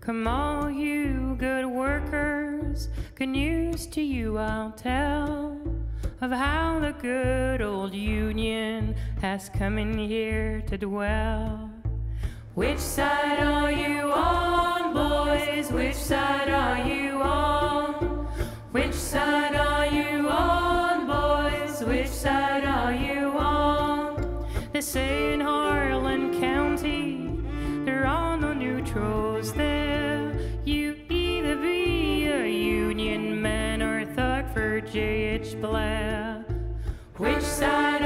Come all you good workers, good news to you I'll tell, of how the good old Union has come in here to dwell. Which side are you on, boys? Which side are you on? Which side are you on, boys? Which side are you on? They say in Harlan County there are no neutrals there. You either be a Union man or a thug for J.H. Blair. Which side